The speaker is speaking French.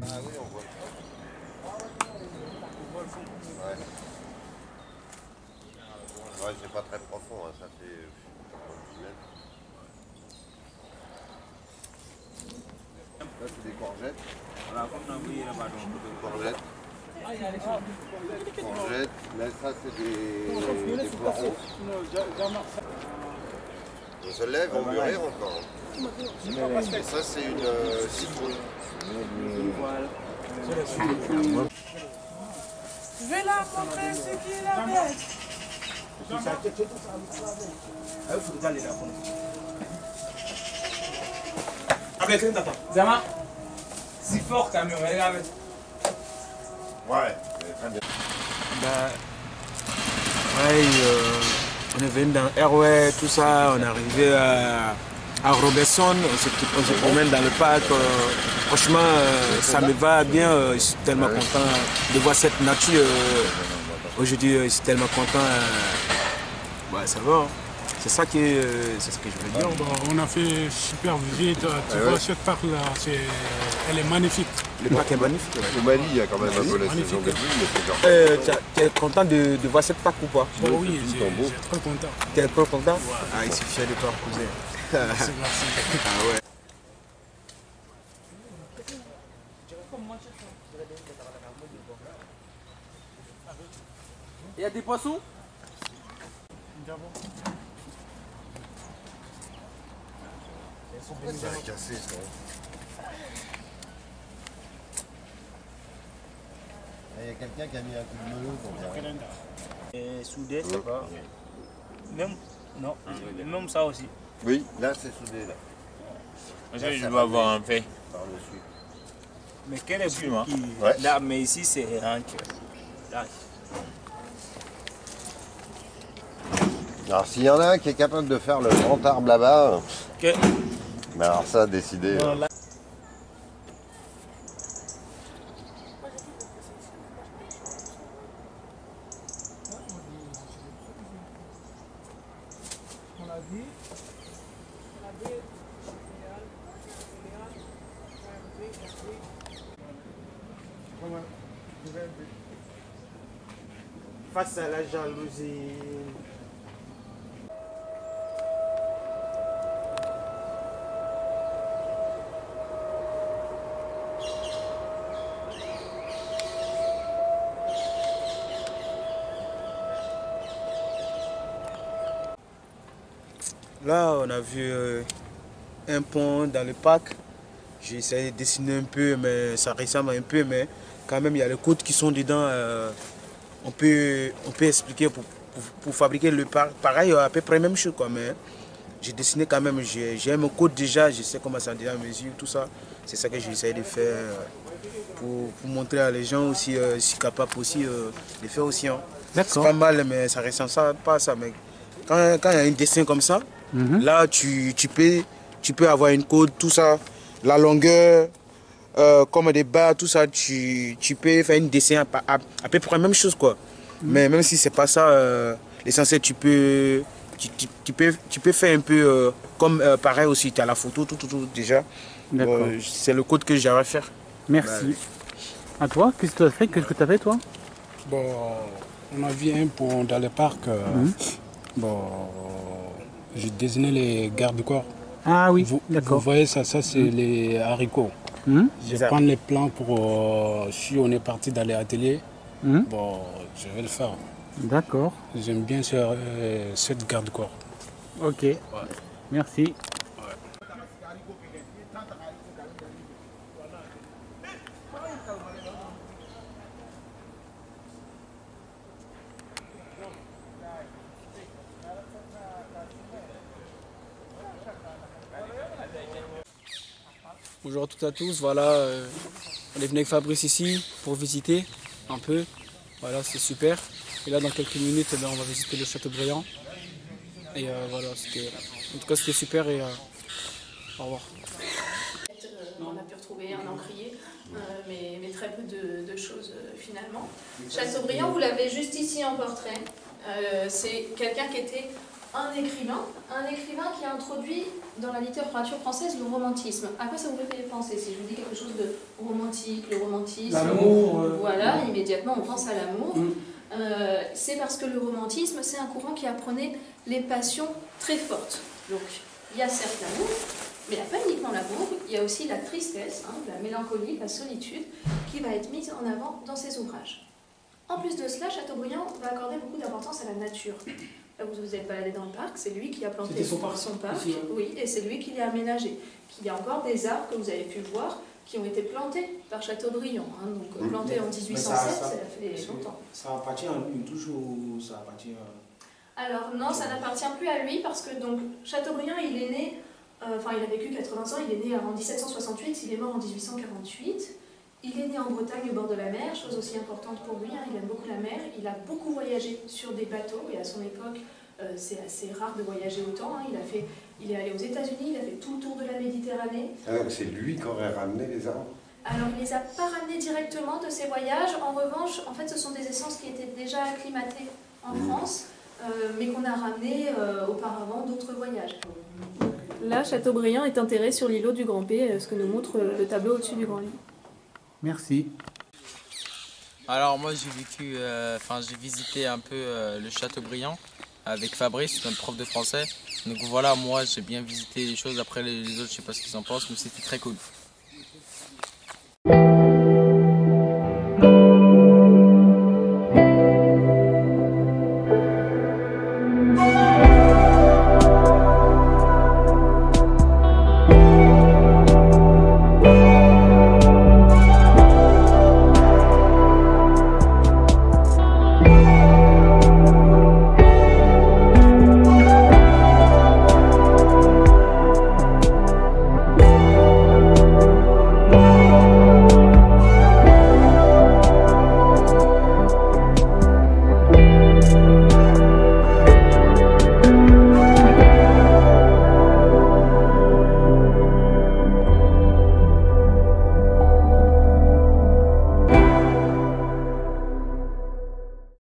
Ah oui, on voit le fond. On voit le fond. Ouais. Ouais, c'est pas très profond, hein, ça fait 10 mètres. Là, c'est des courgettes. Courgettes. Courgettes. Là, ça, c'est des poireaux. On se lève, on mûrir encore. Et ça, c'est une citrouille. Je vais leur montrer ce qu'il avait. Zama, si fort quand même, regarde. Ouais, très bien. On est venu dans Airway, tout ça, on est arrivé à Robinson, on se promène dans le parc. Franchement, ça me va bien, je suis tellement content de voir cette nature. Aujourd'hui, je suis tellement content. Ouais, ça va. C'est ça que je veux dire. Bon, on a fait super visite. Tu vois, cette parc-là, elle est magnifique. Le parc est magnifique. Au Mali, il y a quand même un peu la saison de pluie, mais c'est genre. Tu es content de voir cette parc ou pas? Bon, oui, j'ai très content. Tu es trop content? Ah, il suis fier de toi, cousin. Merci. Ah ouais. Il y a des poissons? Ça a cassé, ça. Il y a quelqu'un qui a mis un coup de melon. Soudé, c'est pas. Même, non, même ça aussi. Oui, là, c'est soudé, là. Je dois avoir un fait. Par-dessus. Mais quel est plus moi? Ouais. Là, mais ici, c'est ranch. Là. Alors, s'il y en a un qui est capable de faire le grand arbre là-bas, Que... mais alors ça, décidé. Non, là. Face à la jalousie. Là, on a vu un pont dans le parc. J'ai essayé de dessiner un peu, mais ça ressemble un peu, mais quand même, il y a les côtes qui sont dedans. On peut expliquer pour fabriquer le parc. Pareil, à peu près même chose, quoi, mais j'ai dessiné quand même. J'ai un code déjà, je sais comment ça déjà mesure, tout ça. C'est ça que j'ai essayé de faire pour montrer à les gens aussi, je suis capable aussi de faire aussi. Hein. C'est pas mal, mais ça ressemble pas à ça. Mais quand il y a un dessin comme ça, là, tu peux avoir une code, tout ça, la longueur, comme des barres, tout ça, tu peux faire un dessin à peu près la même chose, quoi. Mais même si c'est pas ça, l'essentiel, tu peux faire un peu comme pareil aussi, tu as la photo, tout déjà. C'est le code que j'avais à faire. Merci. À toi, qu'est-ce que tu as fait? Qu'est-ce que tu as fait, toi? Bon, on a vu un pont dans le parc. Bon, j'ai désigné les garde-corps. Ah oui, Vous d'accord. voyez ça, c'est les haricots. Je prends les plans pour si on est parti dans les ateliers. Bon, je vais le faire. D'accord. J'aime bien cette garde-corps. Ok. Merci. Bonjour à toutes et à tous, voilà, on est venu avec Fabrice ici pour visiter un peu, voilà c'est super. Et là dans quelques minutes on va visiter le Châteaubriand. Et voilà, en tout cas c'était super et au revoir. On a pu retrouver un encrier, mais très peu de choses finalement. Chateaubriand, vous l'avez juste ici en portrait. C'est quelqu'un qui était un écrivain qui a introduit dans la littérature française le romantisme. À quoi ça vous fait penser si je vous dis quelque chose de romantique, le romantisme? L'amour. Voilà, immédiatement on pense à l'amour. C'est parce que le romantisme, c'est un courant qui apprenait les passions très fortes. Donc, il y a certes l'amour, mais il n'y a pas uniquement l'amour, il y a aussi la tristesse, la mélancolie, la solitude, qui va être mise en avant dans ses ouvrages. En plus de cela, Chateaubriand va accorder beaucoup d'importance à la nature. Là, vous vous êtes baladé dans le parc, c'est lui qui a planté son parc, ici, oui, et c'est lui qui l'a aménagé. Il y a encore des arbres que vous avez pu voir qui ont été plantés par Chateaubriand. Donc plantés en 1807, ça fait longtemps. Ça appartient à lui toujours, ça appartient à... Alors non, ça n'appartient plus à lui parce que donc Chateaubriand, il est né, il a vécu 80 ans, il est né en 1768, il est mort en 1848. Il est né en Bretagne au bord de la mer, chose aussi importante pour lui, il aime beaucoup la mer, il a beaucoup voyagé sur des bateaux et à son époque c'est assez rare de voyager autant. Il est allé aux États-Unis, il a fait tout le tour de la Méditerranée. Alors c'est lui qui aurait ramené les arbres? Alors il ne les a pas ramenés directement de ses voyages, en revanche, en fait ce sont des essences qui étaient déjà acclimatées en France, mais qu'on a ramenées auparavant d'autres voyages. Là, Chateaubriand est enterré sur l'îlot du Grand P, ce que nous montre le tableau au-dessus du Grand Lit. Merci. Alors moi j'ai visité un peu le Chateaubriand avec Fabrice, notre prof de français. Donc voilà, moi j'ai bien visité les choses, après les autres je sais pas ce qu'ils en pensent, mais c'était très cool.